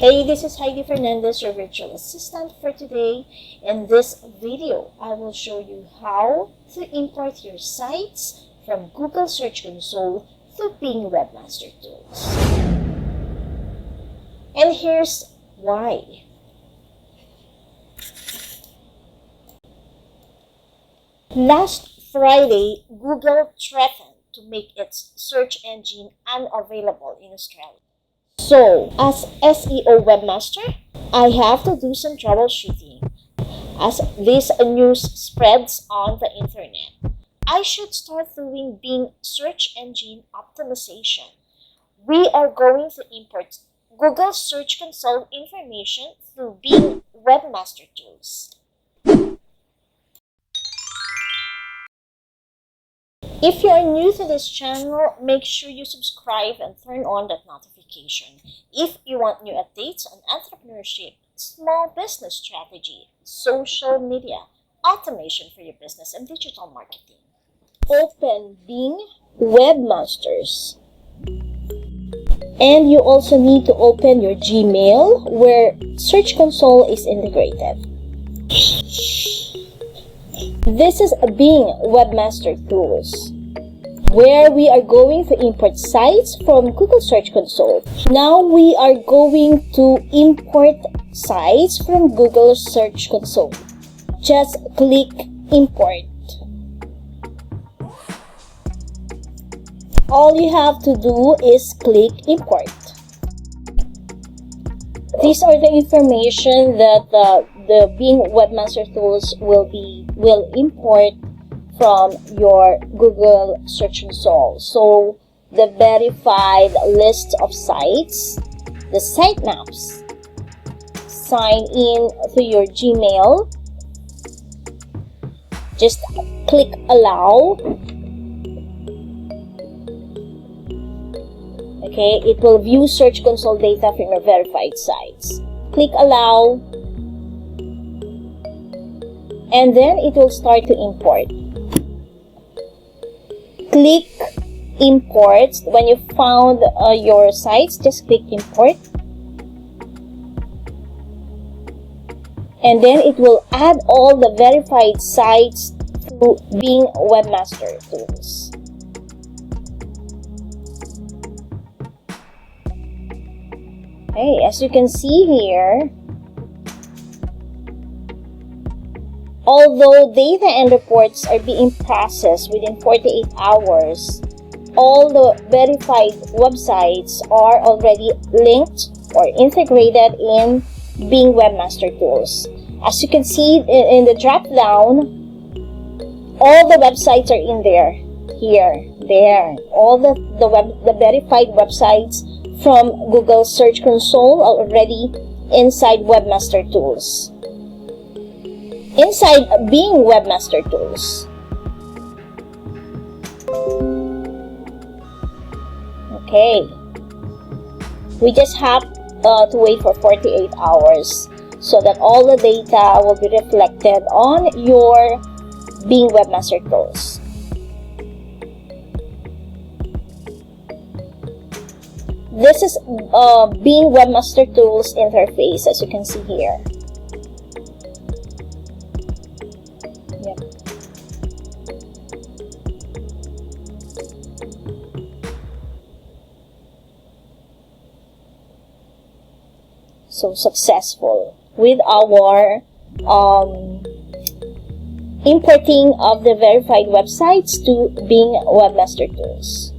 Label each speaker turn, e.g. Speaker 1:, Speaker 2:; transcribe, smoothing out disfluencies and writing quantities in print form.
Speaker 1: Hey, this is Heidie-Fernandez, your virtual assistant for today. In this video, I will show you how to import your sites from Google Search Console to Bing Webmaster Tools. And here's why. Last Friday, Google threatened to make its search engine unavailable in Australia. So, as SEO webmaster, I have to do some troubleshooting. As this news spreads on the internet, I should start doing Bing search engine optimization. We are going to import Google Search Console information through Bing Webmaster Tools. If you are new to this channel, make sure you subscribe and turn on that notification. If you want new updates on entrepreneurship, small business strategy, social media, automation for your business, and digital marketing, open Bing Webmasters. And you also need to open your Gmail where Search Console is integrated. This is Bing Webmaster Tools, where we are going to import sites from Google Search Console. Now we are going to import sites from Google Search Console. Just click Import. All you have to do is click Import. These are the information that the Bing Webmaster Tools will import from your Google Search Console. So, the verified list of sites, the sitemaps, sign in to your Gmail, just click Allow. Okay, it will view Search Console data from your verified sites. Click Allow, and then it will start to import. Click Import. When you found your sites, just click Import. And then it will add all the verified sites to Bing Webmaster Tools. Okay, as you can see here, although data and reports are being processed within 48 hours, all the verified websites are already linked or integrated in Bing Webmaster Tools. As you can see in the drop down, all the websites are in there. Here, there. All the verified websites from Google Search Console are already inside Webmaster Tools. Inside Bing Webmaster Tools. Okay. We just have to wait for 48 hours so that all the data will be reflected on your Bing Webmaster Tools. This is Bing Webmaster Tools interface, as you can see here. So successful with our importing of the verified websites to Bing Webmaster Tools.